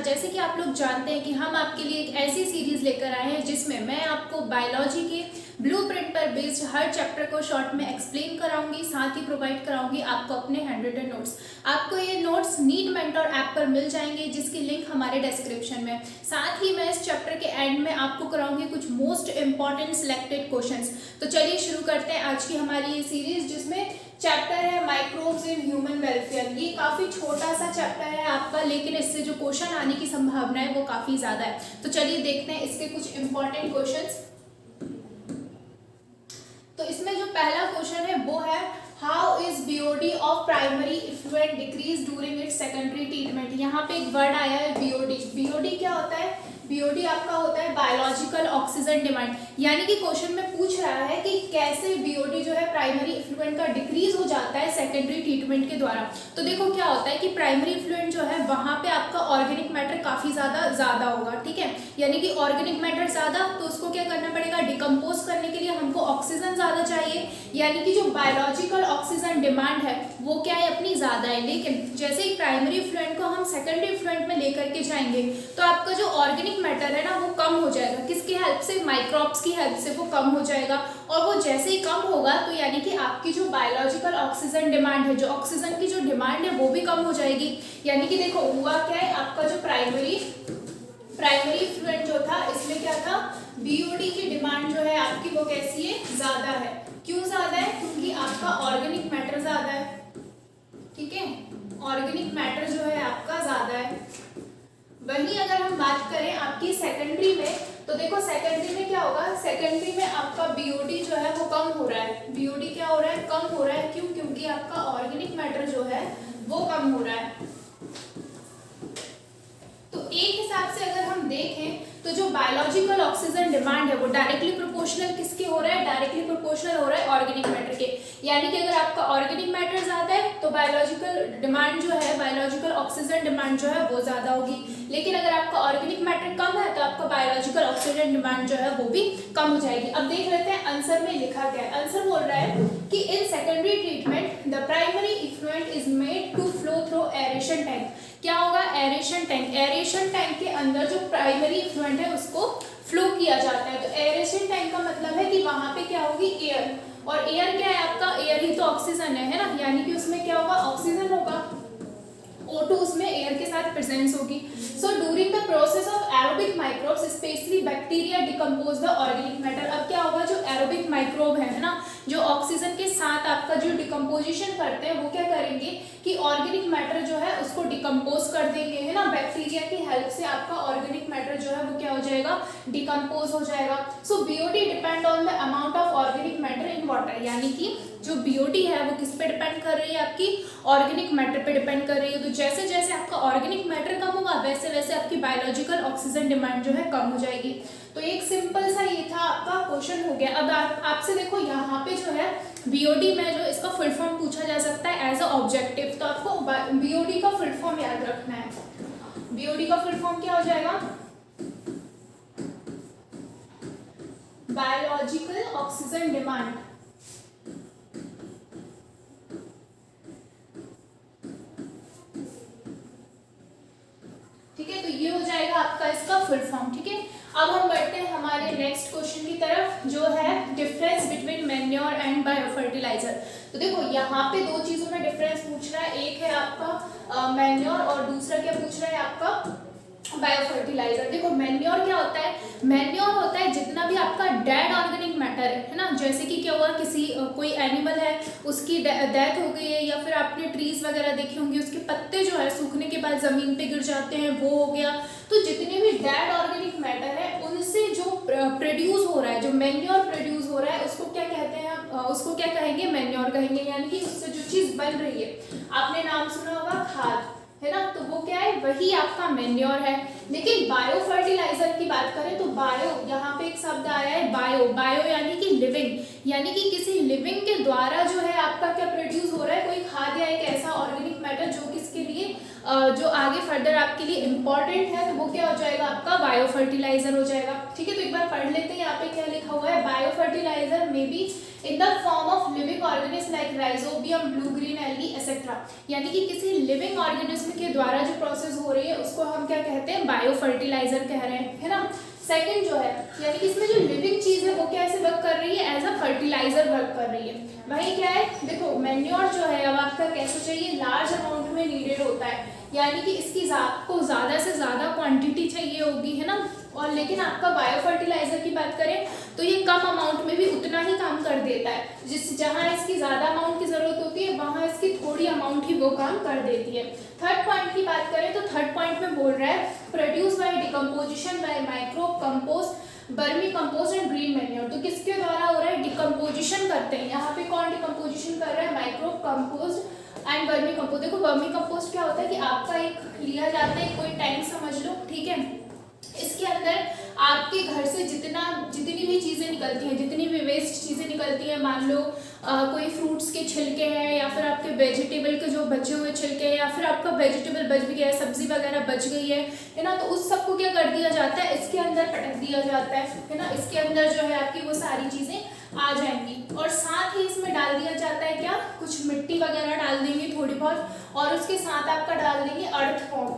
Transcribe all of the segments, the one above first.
जैसे कि आप लोग जानते हैं कि हम आपके लिए एक ऐसी सीरीज लेकर आए हैं जिसमें मैं आपको बायोलॉजी के ब्लूप्रिंट पर बेस्ड हर चैप्टर को शॉर्ट में एक्सप्लेन कराऊंगी, साथ ही प्रोवाइड कराऊंगी आपको अपने हैंड रिटन नोट्स। आपको ये नोट्स नीट मेंटर ऐप पर मिल जाएंगे, जिसकी लिंक हमारे डिस्क्रिप्शन में। साथ ही मैं इस चैप्टर के एंड में आपको कराऊंगी कुछ मोस्ट इंपॉर्टेंट सिलेक्टेड क्वेश्चंस। तो चलिए शुरू करते हैं आज की हमारी ये सीरीज, जिसमें चैप्टर है माइक्रोब्स इन ह्यूमन वेलफेयर। ये काफी छोटा सा चैप्टर है आपका, लेकिन इससे जो क्वेश्चन आने की संभावना है वो काफी ज्यादा है। तो चलिए देखते हैं इसके कुछ इंपॉर्टेंट क्वेश्चंस। तो इसमें जो पहला क्वेश्चन है वो है how is BOD of primary effluent decrease during its secondary treatment. यहाँ पे एक वर्ड आया है बीओडी। बीओडी क्या होता है? बीओडी आपका होता है बायोलॉजिकल ऑक्सीजन डिमांड। यानी कि क्वेश्चन में पूछ रहा है कि कैसे बीओडी जो है प्राइमरी इफ्लुएंट का डिक्रीज हो जाता है सेकेंडरी ट्रीटमेंट के द्वारा। तो देखो क्या होता है कि प्राइमरी इफ्लुएंट जो है वहां पे आपका ऑर्गेनिक मैटर काफी ज्यादा होगा, ठीक है। यानी कि ऑर्गेनिक मैटर ज्यादा, तो उसको क्या करना पड़ेगा? डिकम्पोज करने के लिए हमको ऑक्सीजन ज्यादा चाहिए। यानी कि जो बायोलॉजिकल ऑक्सीजन डिमांड है वो क्या है? अपनी ज्यादा है। लेकिन जैसे ही प्राइमरी इफ्लुएंट को हम सेकेंडरी इफ्लुएंट में लेकर के जाएंगे तो आपका जो ऑर्गेनिक मैटर है ना वो कम हो जाएगा। किसकी हेल्प से? माइक्रोब्स की हेल्प से वो कम हो जाएगा। और वो जैसे ही कम होगा तो यानी कि आपकी जो बायोलॉजिकल ऑक्सीजन डिमांड है, जो ऑक्सीजन की जो डिमांड है वो भी कम हो जाएगी। यानी कि देखो हुआ क्या है, आपका जो प्राइमरी इफ्लुएंट जो था इसमें क्या था? बीओडी की डिमांड जो है आपकी वो कैसी है? ज्यादा है। क्यों ज्यादा है? क्योंकि आपका ऑर्गेनिक मैटर ज्यादा है, ठीक है। ऑर्गेनिक मैटर जो है आपका ज्यादा है। वहीं अगर हम बात करें आपकी सेकेंडरी में, तो देखो सेकेंडरी में क्या होगा? सेकेंडरी में आपका बीओडी जो है वो कम हो रहा है। बीओडी क्या हो रहा है? कम हो रहा है। क्यों? क्योंकि आपका ऑर्गेनिक मैटर जो है वो कम हो रहा है। तो एक हिसाब से अगर हम देखें तो जो बायोलॉजिकल ऑक्सीजन डिमांड है वो डायरेक्टली प्रोपोर्शनल किसके हो रहा है? डायरेक्टली प्रोपोर्शनल हो रहा है ऑर्गेनिक मैटर के। यानी कि अगर आपका ऑर्गेनिक मैटर ज्यादा है तो बायोलॉजिकल डिमांड जो है, बायोलॉजिकल ऑक्सीजन डिमांड जो है वो ज्यादा होगी। लेकिन अगर आपका ऑर्गेनिक मैटर कम है तो आपका बायोलॉजिकल ऑक्सीजन डिमांड जो है वो भी कम हो जाएगी। अब देख लेते हैं आंसर में लिखा क्या है। आंसर बोल रहा है कि in secondary treatment the primary effluent is made to flow through aeration tank. क्या होगा? Aeration tank. एरेशन टैंक के अंदर जो प्राइमरी इफ्लुएंट है उसको फ्लो किया जाता है। तो एरेशन टैंक का मतलब है कि वहां पे क्या होगी? एयर। और एयर क्या है आपका? एयर ही तो ऑक्सीजन है ना। यानी कि उसमें क्या होगा? ऑक्सीजन होगा। O2 उसमें एयर के साथ प्रेजेंस होगी। So during the process of aerobic microbes specially bacteria decompose the organic matter. अब क्या होगा? जो एरोबिक माइक्रोब है ना, जो ऑक्सीजन के साथ आपका जो डिकम्पोजिशन करते हैं वो क्या करेंगे कि ऑर्गेनिक मैटर जो है उसको डिकम्पोज कर देंगे, है ना। बैक्टीरिया की हेल्प से आपका ऑर्गेनिक मैटर जो है वो क्या हो जाएगा? डिकम्पोज हो जाएगा। So BOD depend on the amount of organic matter in water. यानी कि जो बीओडी है वो किस पे डिपेंड कर रही है? आपकी ऑर्गेनिक मैटर पे डिपेंड कर रही है। तो जैसे जैसे आपका ऑर्गेनिक मैटर कम होगा वैसे वैसे आपकी बायोलॉजिकल ऑक्सीजन डिमांड जो है कम हो जाएगी। तो एक सिंपल सा ये था आपका क्वेश्चन हो गया। अब आपसे देखो यहाँ पे जो है बीओडी में जो इसका फुल फॉर्म पूछा जा सकता है एज अ ऑब्जेक्टिव। तो आपको बीओडी का फुल फॉर्म याद रखना है। बीओडी का फुल फॉर्म क्या हो जाएगा? Biological oxygen demand. ठीक है, तो ये हो जाएगा आपका इसका फुल फॉर्म, ठीक है। अब हम बढ़ते हैं हमारे नेक्स्ट क्वेश्चन की तरफ, जो है difference between manure and biofertilizer. तो देखो यहाँ पे दो चीजों में डिफरेंस पूछ रहा है। एक है आपका मैन्योर और दूसरा क्या पूछ रहा है? आपका बायोफर्टिलाइजर। देखो मैन्योर क्या होता है? मैन्योर होता है जितना भी आपका डेड ऑर्गेनिक मैटर है ना। जैसे कि क्या हुआ, किसी कोई एनिमल है उसकी डेथ हो गई है, या फिर आपने ट्रीज वगैरह देखे होंगे उसके पत्ते जो है सूखने के बाद जमीन पे गिर जाते हैं, वो हो गया। तो जितने भी डेड ऑर्गेनिक मैटर है उनसे जो प्रोड्यूस हो रहा है, जो मैन्योर प्रोड्यूस हो रहा है, उसको क्या कहते हैं? उसको क्या कहेंगे? मैन्योर कहेंगे। यानी कि उससे जो चीज बन रही है, आपने नाम सुना होगा खाद, है ना, तो वो क्या है? वही आपका मैन्योर है। लेकिन बायो फर्टिलाइजर की बात करें तो बायो, यहाँ पे एक शब्द आया है बायो। बायो यानी कि लिविंग, यानी कि किसी लिविंग के द्वारा जो है आपका क्या प्रोड्यूस हो रहा है? कोई खाद या एक ऐसा ऑर्गेनिक मैटर जो किसके लिए जो आगे फर्दर आपके लिए इंपॉर्टेंट है, तो वो क्या हो जाएगा? आपका बायो फर्टिलाइजर हो जाएगा। ठीक है, तो एक बार पढ़ लेते हैं। यहाँ पे क्या लिखा हुआ है? Bio fertilizer may be in the form of living organism like rhizobium, blue green algae etcetera. यानी कि किसी लिविंग ऑर्गेनिज्म के द्वारा जो प्रोसेस हो रही है उसको हम क्या कहते हैं, बायो फर्टिलाइजर कह रहे हैं, है ना। सेकंड जो है, यानी कि इसमें जो लिविंग चीज है वो कैसे वर्क कर रही है, एज अ फर्टिलाइजर वर्क कर रही है। वही क्या है, देखो मैन्योर जो है अब आपका कैसे चाहिए, लार्ज अमाउंट में नीडेड होता है, यानी कि इसकी आपको ज़्यादा से ज़्यादा क्वांटिटी चाहिए होगी, है ना। और लेकिन आपका बायो फर्टिलाइजर की बात करें तो ये कम अमाउंट में भी उतना ही काम कर देता है, जहाँ इसकी ज़्यादा अमाउंट की ज़रूरत होती है वहाँ इसकी थोड़ी अमाउंट ही वो काम कर देती है। थर्ड पॉइंट की बात करें तो थर्ड पॉइंट में बोल रहा है produce by decomposition by microbe compost, vermi compost and green manure. तो किसके द्वारा हो रहा है, डिकम्पोजिशन करते हैं। यहाँ पे कौन डिकम्पोजिशन कर रहा है, microbe compost and vermi compost. देखो वर्मी कंपोस्ट क्या होता है कि आपका एक लिया जाता है कोई टैंक समझ लो, ठीक है, इसके अंदर आपके घर से जितनी भी चीज़ें निकलती हैं, जितनी भी वेस्ट चीज़ें निकलती हैं, मान लो कोई फ्रूट्स के छिलके हैं या फिर आपके वेजिटेबल के जो बचे हुए छिलके हैं या फिर आपका वेजिटेबल बच भी गया है, सब्जी वगैरह बच गई है ना, तो उस सबको क्या कर दिया जाता है, इसके अंदर पटक दिया जाता है ना। इसके अंदर जो है आपकी वो सारी चीज़ें आ जाएंगी और साथ ही इसमें डाल दिया जाता है क्या, कुछ मिट्टी वगैरह डाल देंगे थोड़ी बहुत, और उसके साथ आपका डाल देंगे अर्थवॉर्म,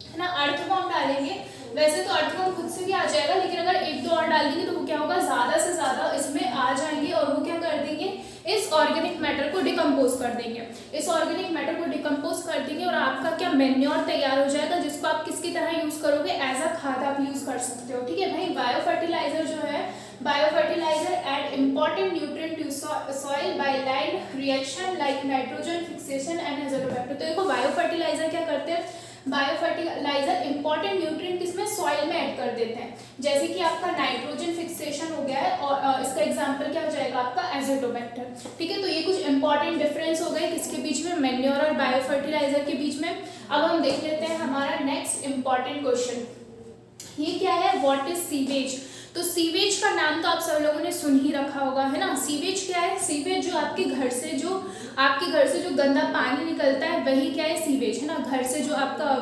है ना। अर्थवॉर्म डालेंगे, वैसे तो अर्थवॉर्म खुद से भी आ जाएगा, लेकिन अगर एक दो और डाल देंगे तो वो क्या होगा, ज़्यादा से ज़्यादा इसमें आ जाएंगे और वो क्या कर देंगे, इस ऑर्गेनिक मैटर को डिकम्पोज कर देंगे, इस ऑर्गेनिक मैटर को डिकम्पोज कर देंगे और आपका क्या मेन्योर तैयार हो जाएगा, जिसको आप किसकी तरह यूज़ करोगे, एज अ खाद आप यूज़ कर सकते हो, ठीक है भाई। बायो फर्टिलाइजर जो है, bio fertilizer add important nutrient to soil by line reaction like nitrogen fixation and azotobacter. तो देखो बायो फर्टिलाइजर क्या करते हैं, बायो फर्टिलाइजर इंपॉर्टेंट न्यूट्रिएंट किसमें, सॉइल में ऐड कर देते हैं, जैसे कि आपका नाइट्रोजन फिक्सेशन हो गया है और इसका एग्जांपल क्या हो जाएगा आपका एज़ोटोबैक्टर, ठीक है। तो ये कुछ इंपॉर्टेंट डिफरेंस हो गए किसके बीच में, मेन्योर और बायो फर्टिलाइजर के बीच में। अब हम देख लेते हैं हमारा नेक्स्ट इंपॉर्टेंट क्वेश्चन, ये क्या है, व्हाट इज सीवेज। तो सीवेज का नाम तो आप सब लोगों ने सुन ही रखा होगा, है ना। सीवेज क्या है, सीवेज जो आपके घर से जो गंदा पानी निकलता है वही क्या है, सीवेज, है ना। घर से जो आपका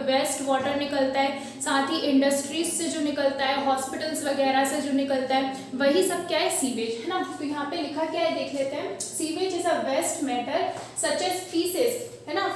वेस्ट वाटर निकलता है, साथ ही इंडस्ट्रीज से जो निकलता है, हॉस्पिटल्स वगैरह से जो निकलता है, वही सब क्या है, सीवेज, है ना। तो यहाँ पे लिखा क्या है देख लेते हैं, sewage is a waste matter such as feces, है ना,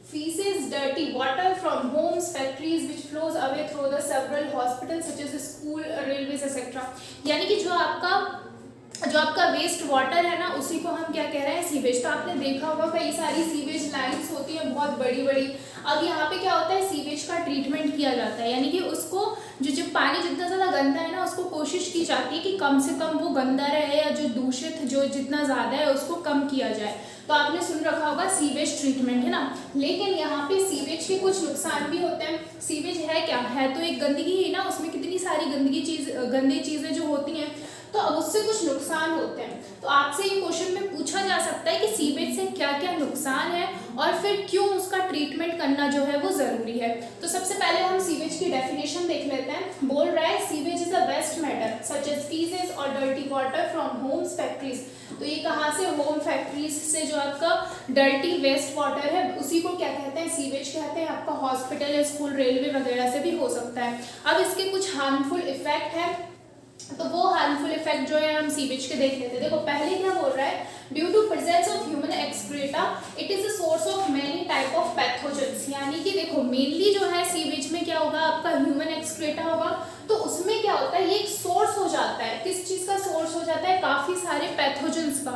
feces, dirty water from homes, factories which flows away through the several hospitals such as school, railways etc. यानी कि जो आपका वेस्ट वाटर है ना, उसी को हम क्या कह रहे हैं, सीवेज। तो आपने देखा होगा कई सारी सीवेज लाइन्स होती हैं बहुत बड़ी बड़ी। अब यहाँ पे क्या होता है, सीवेज का ट्रीटमेंट किया जाता है, यानी कि उसको जो पानी जितना ज़्यादा गंदा है ना, उसको कोशिश की जाती है कि कम से कम वो गंदा रहे, या जो दूषित जो जितना ज़्यादा है उसको कम किया जाए। तो आपने सुन रखा होगा सीवेज ट्रीटमेंट, है ना। लेकिन यहाँ पे सीवेज के कुछ नुकसान भी होते हैं। सीवेज है क्या, है तो एक गंदगी ही ना, उसमें कितनी सारी गंदी चीज़ें जो होती हैं, तो अब उससे कुछ नुकसान होते हैं। तो आपसे ये क्वेश्चन में पूछा जा सकता है कि सीवेज से क्या क्या नुकसान है और फिर क्यों उसका ट्रीटमेंट करना जो है वो ज़रूरी है। तो सबसे पहले हम सीवेज की डेफिनेशन देख लेते हैं। बोल रहा है sewage is a waste matter such as faeces और dirty water from homes, factories. तो ये कहाँ से, होम, फैक्ट्रीज से जो आपका डर्टी वेस्ट वाटर है उसी को क्या कहते हैं, सीवेज कहते हैं। आपका हॉस्पिटल, स्कूल, रेलवे वगैरह से भी हो सकता है। अब इसके कुछ हार्मफुल इफेक्ट है, तो वो हार्मफुल इफेक्ट जो है हम सीवेज के देख लेते हैं। देखो पहले क्या बोल रहा है, due to presence of human excreta it is a source of many type of pathogens. यानी कि देखो मेनली जो है सीवेज में क्या होगा, आपका ह्यूमन एक्सक्रीटा होगा, तो उसमें क्या होता है, ये एक सोर्स हो जाता है। किस चीज़ का सोर्स हो जाता है, काफ़ी सारे पैथोजेंस का।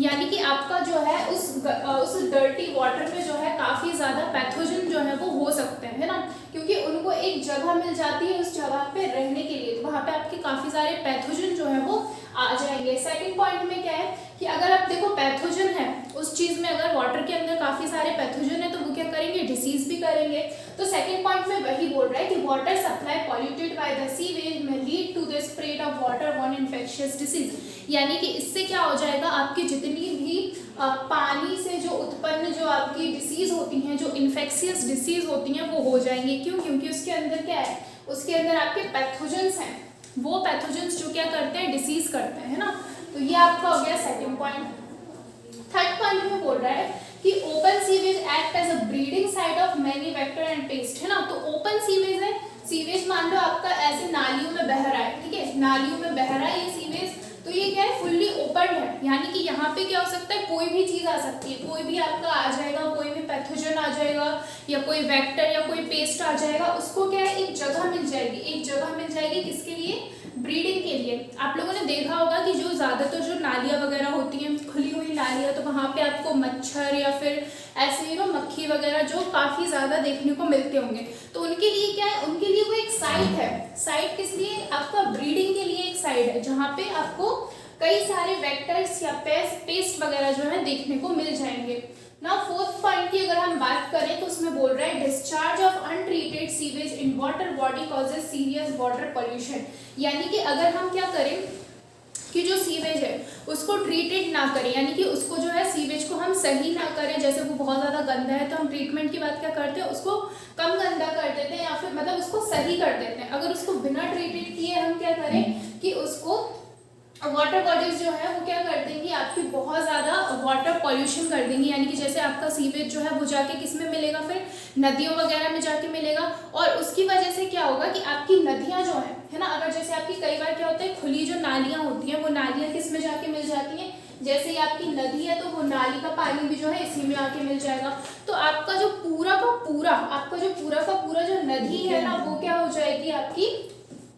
यानी कि आपका जो है उस डर्टी वाटर में जो है काफ़ी ज़्यादा पैथोजन जो है वो हो सकते हैं, है ना, क्योंकि उनको एक जगह मिल जाती है उस जगह पे रहने के लिए, तो वहाँ पे आपके काफ़ी सारे पैथोजन जो है वो आ जाएंगे। सेकंड पॉइंट में क्या है कि अगर आप देखो पैथोजन है उस चीज़ में, अगर वाटर के अंदर काफ़ी सारे पैथोजन है तो वो क्या करेंगे, डिसीज भी करेंगे। तो सेकंड पॉइंट में वही बोल रहा है कि water supply polluted by the sewage may lead to the spread of water borne infectious disease. यानी कि इससे क्या हो जाएगा, आपकी जितनी भी पानी से जो उत्पन्न जो आपकी डिसीज होती हैं, जो इन्फेक्शियस डिसीज होती हैं वो हो जाएंगी। क्यों, क्योंकि उसके अंदर क्या है, उसके अंदर आपके पैथोजेंस हैं, वो पैथोजेंस जो क्या करते हैं, डिसीज करते हैं, है ना। तो ये आपका हो गया सेकंड पॉइंट। थर्ड पॉइंट में बोल रहा है कि open sewage act as a breeding site of many vector and pest, है ना। तो ओपन सीवेज है, सीवेज मान लो आपका ऐसे नालियों में बह रहा है, ठीक है, नालियों में बह रहा है ये सीवेज, तो ये क्या है, फुल्ली ओपन है, यानी कि यहाँ पे क्या हो सकता है, कोई भी चीज आ सकती है, कोई भी आपका आ जाएगा, कोई भी पैथोजन आ जाएगा या कोई वेक्टर या कोई पेस्ट आ जाएगा, उसको क्या है एक जगह मिल जाएगी, एक जगह मिल जाएगी किसके लिए, ब्रीडिंग के लिए। आप लोगों ने देखा होगा कि जो ज़्यादातर जो नालियाँ वगैरह होती हैं, खुली हुई नालियाँ, तो वहाँ पे आपको मच्छर या फिर ऐसे मक्खी वगैरह जो काफ़ी ज़्यादा देखने को मिलते होंगे, तो उनके लिए क्या है, उनके लिए वो एक साइट है। साइट किस लिए, आपका ब्रीडिंग के लिए एक साइट है, जहाँ पे आपको कई सारे वेक्टर्स या पेस्ट वगैरह जो है देखने को मिल जाएंगे। ना फोर्थ पॉइंट की अगर हम बात करें तो उसमें बोल रहा है discharge of untreated sewage in water body causes serious water pollution, यानी कि अगर हम क्या करें कि जो सीवेज है उसको ट्रीटेड ना करें, यानी कि उसको जो है सीवेज को हम सही ना करें, जैसे वो बहुत ज़्यादा गंदा है तो हम ट्रीटमेंट की बात क्या करते हैं, उसको कम गंदा कर देते हैं या फिर मतलब उसको सही कर देते हैं। अगर उसको बिना ट्रीटेड किए हम क्या करें कि उसको वाटर बॉडीज जो है वो क्या कर देंगी, आपकी बहुत ज़्यादा वाटर पॉल्यूशन कर देंगी, यानी कि जैसे आपका सीवेज जो है वो जाके किस में मिलेगा, फिर नदियों वगैरह में जाके मिलेगा, और उसकी वजह से क्या होगा कि आपकी नदियाँ जो है ना, अगर जैसे आपकी कई बार क्या होता है, खुली जो नालियाँ होती हैं वो नालियाँ किस में जाके मिल जाती हैं, जैसे ही आपकी नदी है तो वो नाली का पानी भी जो है इसी में आके मिल जाएगा, तो आपका जो पूरा का पूरा जो नदी है ना वो क्या हो जाएगी, आपकी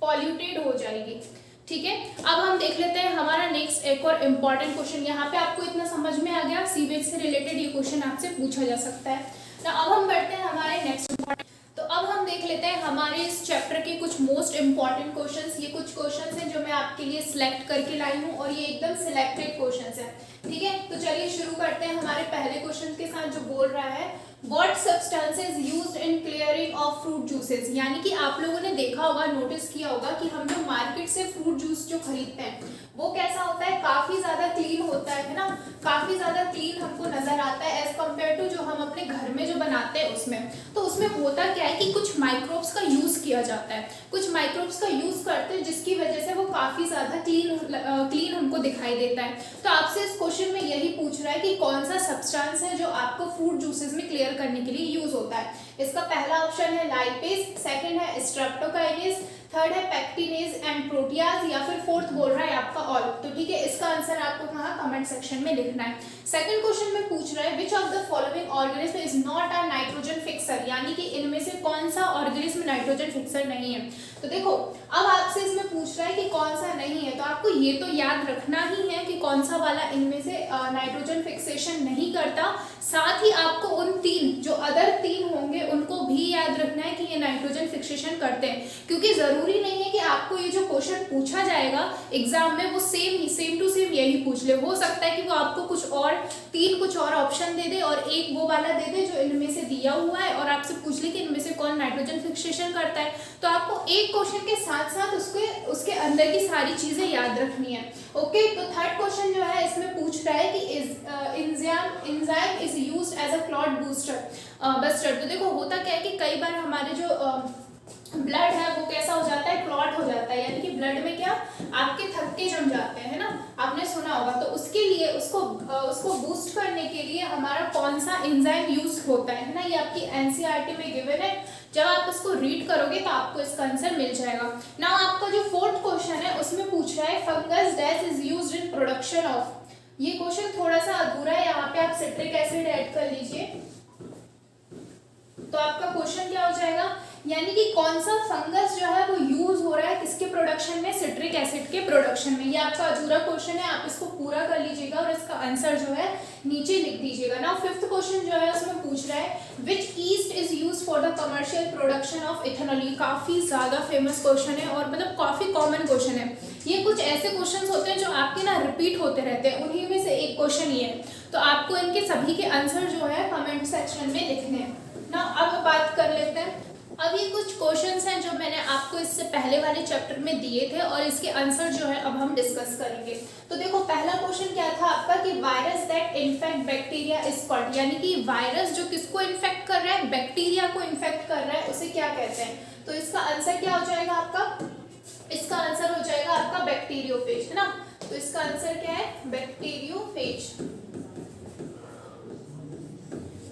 पॉल्यूटेड हो जाएगी। ठीक है, अब हम देख लेते हैं हमारा नेक्स्ट एक और इम्पॉर्टेंट क्वेश्चन। यहाँ पे आपको इतना समझ में आ गया, सीवेज से रिलेटेड ये क्वेश्चन आपसे पूछा जा सकता है ना। अब हम बढ़ते हैं हमारे नेक्स्ट इम्पॉर्टेंट, तो अब हम देख लेते हैं हमारे इस चैप्टर के कुछ मोस्ट इम्पॉर्टेंट क्वेश्चंस। ये कुछ क्वेश्चंस हैं जो मैं आपके लिए सिलेक्ट करके लाई हूँ और ये एकदम सिलेक्टेड क्वेश्चंस हैं। ठीक है, तो चलिए शुरू करते हैं हमारे पहले क्वेश्चन के साथ, जो बोल रहा है What substances used in clearing of fruit juices, यानी कि आप लोगों ने देखा होगा, नोटिस किया होगा कि हम जो मार्केट से फ्रूट जूस जो खरीदते हैं वो कैसा होता है, काफी ज्यादा क्लीन होता है ना, काफी ज्यादा क्लीन हमको नजर आता है एज कम्पेयर टू जो हम अपने घर में जो बनाते हैं उसमें। तो उसमें होता क्या है कि कुछ माइक्रोब्स का यूज किया जाता है, कुछ माइक्रोब्स का यूज करते हैं जिसकी वजह से वो काफी ज्यादा क्लीन हमको दिखाई देता है। तो आपसे इस क्वेश्चन में यही पूछ रहा है कि कौन सा सब्सटेंस है जो आपको फ्रूट जूसेस में क्लियर करने के लिए यूज होता है। इसका पहला ऑप्शन है लाइपेज, सेकंड है स्ट्रेप्टोकाइनेज, थर्ड है पैक्टिनेज एंड प्रोटियाज, या फिर फोर्थ बोल रहा है आपका ऑल। तो ठीक है, इसका आंसर आपको कहाँ कमेंट सेक्शन में लिखना है। सेकंड क्वेश्चन में पूछ रहा है which of the following organism is not a nitrogen fixer, यानी कि इनमें से कौन सा ऑर्गेनिज्म नाइट्रोजन फिक्सर नहीं है। तो देखो अब आपसे इसमें पूछ रहा है कि कौन सा नहीं है, तो आपको ये तो याद रखना ही है कि कौन सा वाला इनमें से नाइट्रोजन फिक्सेशन नहीं करता, साथ ही आपको उन तीन जो अदर तीन होंगे उनको भी याद रखना है कि ये नाइट्रोजन फिक्सेशन करते हैं, क्योंकि जरूरी नहीं है कि आपको ये जो क्वेश्चन पूछा जाएगा एग्जाम में वो सेम टू सेम यही पूछ ले। हो सकता है कि वो आपको कुछ और ऑप्शन दे दे और एक वो वाला दे दे जो इनमें से दिया हुआ है और आपसे पूछ ले कि इनमें से कौन नाइट्रोजन फिक्सेशन करता है। तो आपको एक क्वेश्चन के साथ साथ उसके अंदर की सारी चीजें याद रखनी है। ओके, तो थर्ड क्वेश्चन जो है इसमें पूछ रहा है कि enzyme is used as a clot buster. तो देखो होता क्या है कि कई बार हमारे जो ब्लड है वो कैसा हो जाता है, क्लॉट हो जाता है, यानी कि ब्लड में क्या आपके थक्के जम जाते हैं ना, आपने सुना होगा। तो उसके लिए उसको बूस्ट करने के लिए हमारा कौन सा एंजाइम यूज होता है ना, ये आपकी एनसीईआरटी में गिवन है, जब आप इसको रीड करोगे तो आपको इसका आंसर मिल जाएगा। नाउ आपका जो फोर्थ क्वेश्चन है उसमें पूछ रहा है fungus dash is used in production of. ये क्वेश्चन थोड़ा सा अधूरा है, यहाँ पे आप सिट्रिक एसिड ऐड कर लीजिए तो आपका क्वेश्चन क्या हो जाएगा, यानी कि कौन सा फंगस जो है वो यूज हो रहा है किसके प्रोडक्शन में, सिट्रिक एसिड के प्रोडक्शन में। ये आपका अधूरा क्वेश्चन है, आप इसको पूरा कर लीजिएगा और इसका आंसर जो है नीचे लिख दीजिएगा। नाउ फिफ्थ क्वेश्चन जो है उसमें पूछ रहा है which yeast is used for the commercial production of ethanol. ये काफी ज्यादा फेमस क्वेश्चन है और मतलब काफी कॉमन क्वेश्चन है। ये कुछ ऐसे क्वेश्चन होते हैं जो आपके ना रिपीट होते रहते हैं, उन्हीं में से एक क्वेश्चन ये है, तो आपको इनके सभी के आंसर जो है कमेंट सेक्शन में लिखने हैं ना। अब बात कर लेते हैं, अब ये कुछ क्वेश्चंस हैं जो मैंने आपको इससे पहले वाले चैप्टर में दिए थे और इसके आंसर जो है अब हम डिस्कस करेंगे। तो देखो पहला क्वेश्चन क्या था आपका कि virus that infect bacteria is called, यानी कि वायरस जो किसको इन्फेक्ट कर रहा है, बैक्टीरिया को इन्फेक्ट कर रहा है, उसे क्या कहते हैं। तो इसका आंसर क्या हो जाएगा आपका, इसका आंसर हो जाएगा आपका बैक्टीरियोफेज, है ना। तो इसका आंसर क्या है, बैक्टीरियोफेज।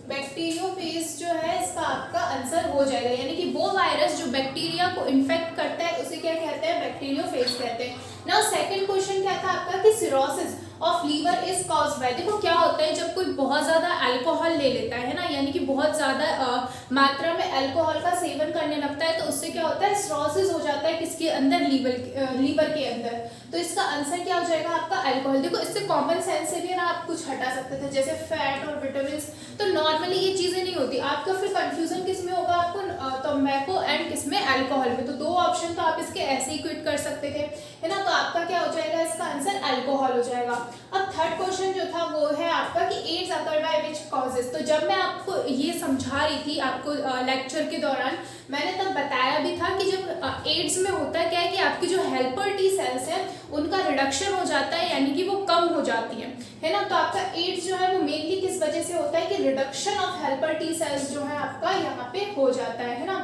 बैक्टीरियोफेज जो है इसका आपका आंसर हो जाएगा, यानी कि वो वायरस जो बैक्टीरिया को इन्फेक्ट करता है उसे क्या कहते हैं, बैक्टीरियोफेज कहते हैं। नाउ सेकंड क्वेश्चन क्या था आपका कि cirrhosis of liver is caused by, देखो क्या होता है जब कोई बहुत ज़्यादा अल्कोहल ले लेता है ना, यानी कि बहुत ज़्यादा मात्रा में अल्कोहल का सेवन करने लगता है, तो उससे क्या होता है, सिरोसिस हो जाता है किसके अंदर, लीवर के अंदर। तो इसका आंसर क्या हो जाएगा आपका, अल्कोहल। देखो इससे कॉमन सेंस से भी ना आप कुछ हटा सकते थे, जैसे फैट और विटामिन, तो नॉर्मली ये चीज़ें नहीं होती। आपका फिर कंफ्यूजन किस में होगा, आपको टोबैको एंड किसमें, अल्कोहल में। तो दो ऑप्शन तो आप इसके ऐसे ही क्विट कर सकते थे, है ना। तो आपका क्या हो जाएगा, इसका आंसर अल्कोहल हो जाएगा। अब थर्ड क्वेश्चन जो था वो है आपका कि AIDS occur by which causes. तो जब मैं आपको ये समझा रही थी आपको लेक्चर के दौरान, मैंने तब बताया भी था कि जब एड्स में होता क्या है कि आपकी जो हेल्पर टी सेल्स हैं उनका रिडक्शन हो जाता है, यानी कि वो कम हो जाती है ना। तो आपका एड्स जो है वो मेनली किस वजह से होता है कि reduction of helper T cells जो है आपका यहाँ पे हो जाता है ना।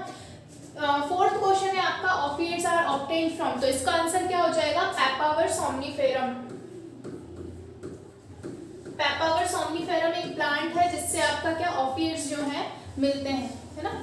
फोर्थ क्वेश्चन है आपका ऑपिएट्स आर ऑब्टेन्ड फ्रॉम, तो इसका आंसर क्या हो जाएगा, पैपावर सोम्निफेरम। पैपावर सोम्निफेरम एक प्लांट है जिससे आपका क्या ऑपिएट्स जो है मिलते हैं, है ना।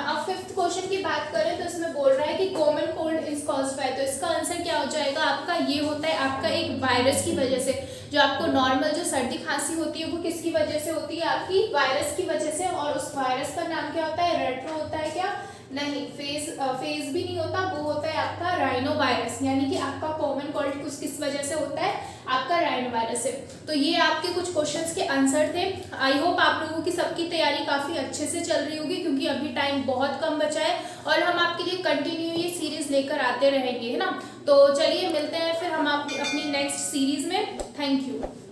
अब फिफ्थ क्वेश्चन की बात करें तो इसमें बोल रहा है कि common cold is caused bye, तो इसका आंसर क्या हो जाएगा आपका, ये होता है आपका एक वायरस की वजह से। जो आपको नॉर्मल जो सर्दी खांसी होती है वो किसकी वजह से होती है, आपकी वायरस की वजह से। और उस वायरस का नाम क्या होता है, रेट्रो होता है क्या, नहीं, फेज भी नहीं होता, वो होता है आपका राइनो वायरस। यानी कि आपका कॉमन कोल्ड कुछ किस वजह से होता है, आपका राइनो वायरस से। तो ये आपके कुछ क्वेश्चंस के आंसर थे। आई होप आप लोगों की सबकी तैयारी काफ़ी अच्छे से चल रही होगी, क्योंकि अभी टाइम बहुत कम बचा है और हम आपके लिए कंटिन्यू ये सीरीज लेकर आते रहेंगे, है ना। तो चलिए मिलते हैं फिर हम अपनी नेक्स्ट सीरीज में। Thank you.